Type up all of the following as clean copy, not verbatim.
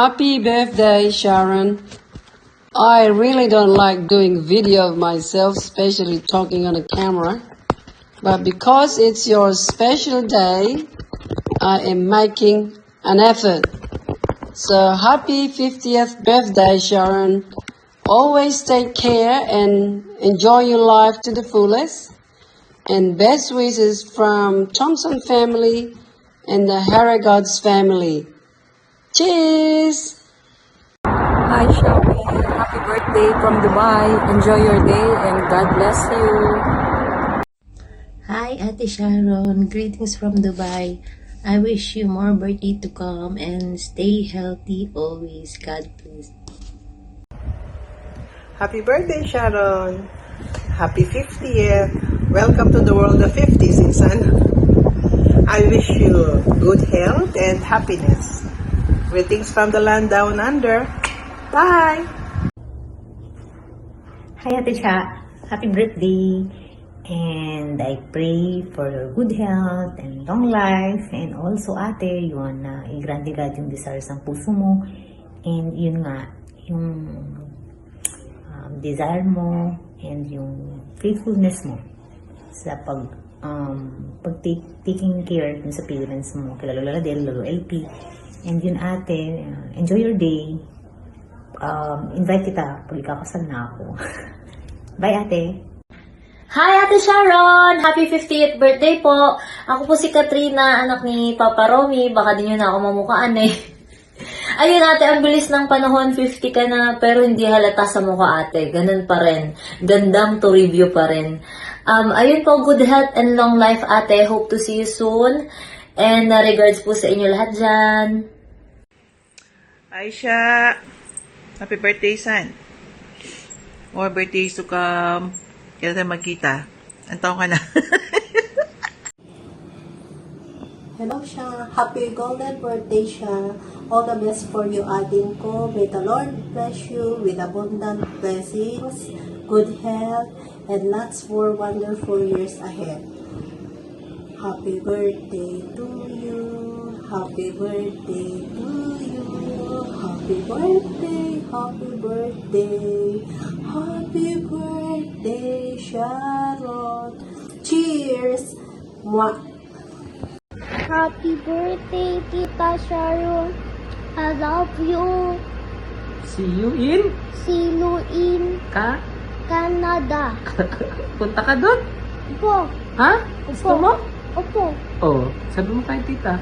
Happy birthday, Sharon. I really don't like doing video of myself, especially talking on a camera. But because it's your special day, I am making an effort. So happy 50th birthday, Sharon. Always take care and enjoy your life to the fullest. And best wishes from Thompson family and the Harrigods family. Cheers! Hi, Shami. Happy birthday from Dubai. Enjoy your day and God bless you. Hi, Ate Sharon. Greetings from Dubai. I wish you more birthday to come and stay healthy always. God bless. Happy birthday, Sharon. Happy 50th. Welcome to the world of 50, Susan. I wish you good health and happiness. Greetings from the land down under. Bye! Hi Ate Cha, happy birthday! And I pray for your good health and long life. And also ate, yun na i-grant God yung desires ng puso mo. And yun nga, yung desire mo and yung faithfulness mo sa taking care dun sa parents mo, kila Lola Ladel, Lolo LP. And yun ate, enjoy your day. Invite kita pag ikakasal na ako. Bye ate! Hi Ate Sharon! Happy 50th birthday po! Ako po si Katrina, anak ni Papa Romy. Baka din yun na ako mamukhaan eh. Ayun ate, ang bilis ng panahon, 50 ka na, pero hindi halata sa mukha ate. Ganun pa rin. Gandang to review pa rin. Ayun po, good health and long life ate. Hope to see you soon. And regards po sa inyo lahat dyan. Aisha, happy birthday, son. More birthdays to come. Kailan tayo magkita? Ang taong ka na. Hello siya. Happy golden birthday siya. All the best for you, ating ko. May the Lord bless you with abundant blessings, good health, and lots more wonderful years ahead. Happy birthday to you. Happy birthday to you. Happy birthday, happy birthday. Happy birthday, Sharon. Cheers! Mwah! Happy birthday, Tita Sharon. I love you. See you in See you in Canada. Punta ka doon? Opo. Ha? Gusto mo? Opo. Oh, sabi mo kay tita,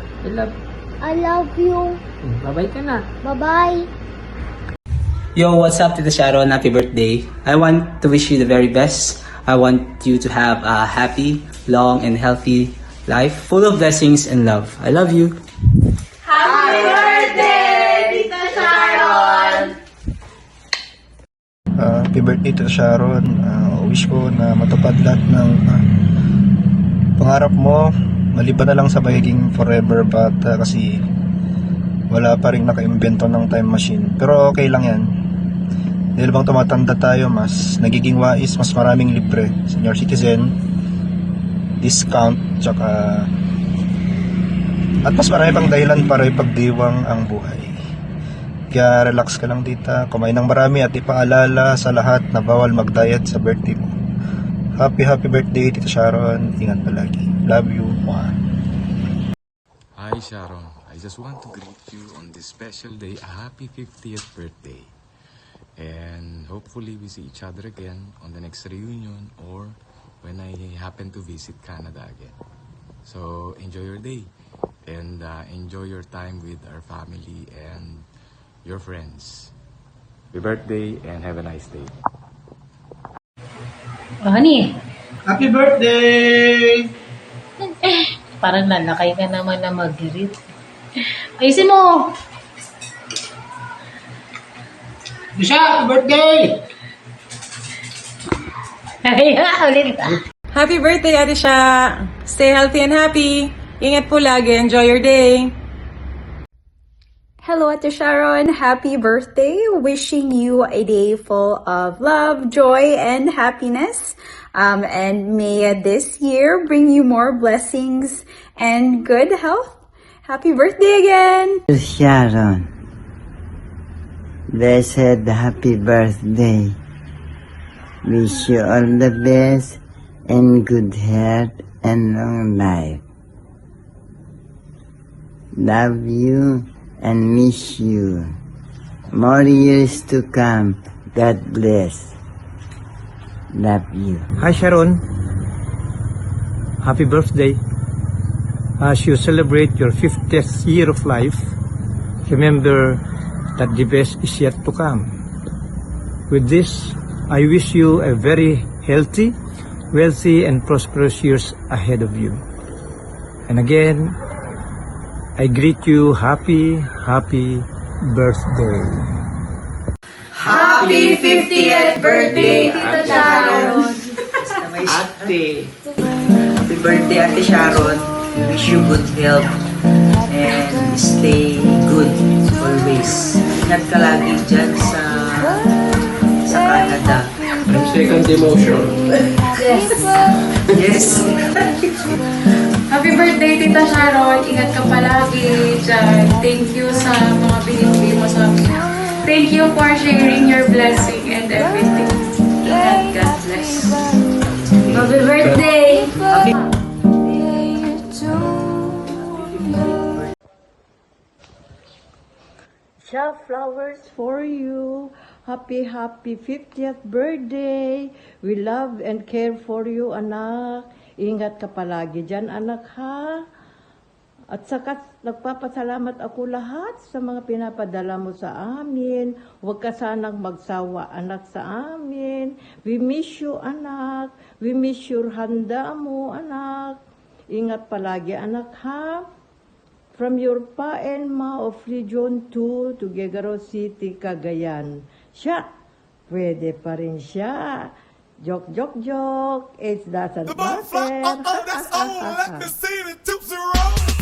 I love you. Bye-bye ka na. Bye-bye. Yo, what's up, Tita Sharon? Happy birthday. I want to wish you the very best. I want you to have a happy, long, and healthy life full of blessings and love. I love you. Happy birthday, Tita Sharon! Happy birthday to Sharon. Wish ko na matupad lahat ng pangarap mo. Maliban na lang sa pagiging forever but kasi wala pa rin naka-invento ng time machine. Pero okay lang yan. Dahil bang tumatanda tayo, mas nagiging wais, mas maraming libre. Senior citizen, discount, tsaka at mas marami pang dahilan para ipagdiwang ang buhay. Kaya relax ka lang tita, kumain ng marami at ipaalala sa lahat na bawal mag-diet sa birthday mo. Happy birthday Tita Sharon, ingat palagi. Love you. Mwah. Hi Sharon, I just want to greet you on this special day, a happy 50th birthday. And hopefully we see each other again on the next reunion or when I happen to visit Canada again. So enjoy your day and enjoy your time with our family and your friends. Happy birthday and have a nice day. Oh, honey, Happy birthday! parang nanakay ka naman na mag-greet. Ayusin mo! Isha, happy birthday! Ay, ulit. Happy birthday, Ate Sha! Stay healthy and happy. Ingat po lagi. Enjoy your day. Hello, Ate Sharon. Happy birthday. Wishing you a day full of love, joy, and happiness. And may this year bring you more blessings and good health. Happy birthday again. Sharon, blessed happy birthday. Wish you all the best and good health and long life. Love you and miss you. More years to come. God bless. Love you. Hi Sharon, happy birthday. As you celebrate your 50th year of life, remember that the best is yet to come. With this, I wish you a very healthy, wealthy, and prosperous years ahead of you. And again, I greet you happy birthday. Happy 50th birthday, Tita Sharon! Ate. Happy birthday, Ate Sharon. Wish you good health and stay good always. Ingat ka lagi dyan sa Canada. Second demotion. Yes. Happy birthday, Tita Sharon. Ingat ka palagi dyan. Thank you sa mga binibigay mo sa amin. Thank you for sharing your blessing and everything. Ingat, God bless. Happy birthday! Siya, flowers for you. Happy 50th birthday. We love and care for you, anak. Ingat ka palagi dyan, anak, ha? At saka, nagpapasalamat ako lahat sa mga pinapadala mo sa amin. Huwag ka sanang magsawa, anak, sa amin. We miss you, anak. We miss your handa mo, anak. Ingat palagi, anak, ha? From your pa and ma of Region 2 to Tuguegarao City, Cagayan. Siya, pwede pa rin siya. Joke. It doesn't matter. That's all. Let me see the tips are wrong.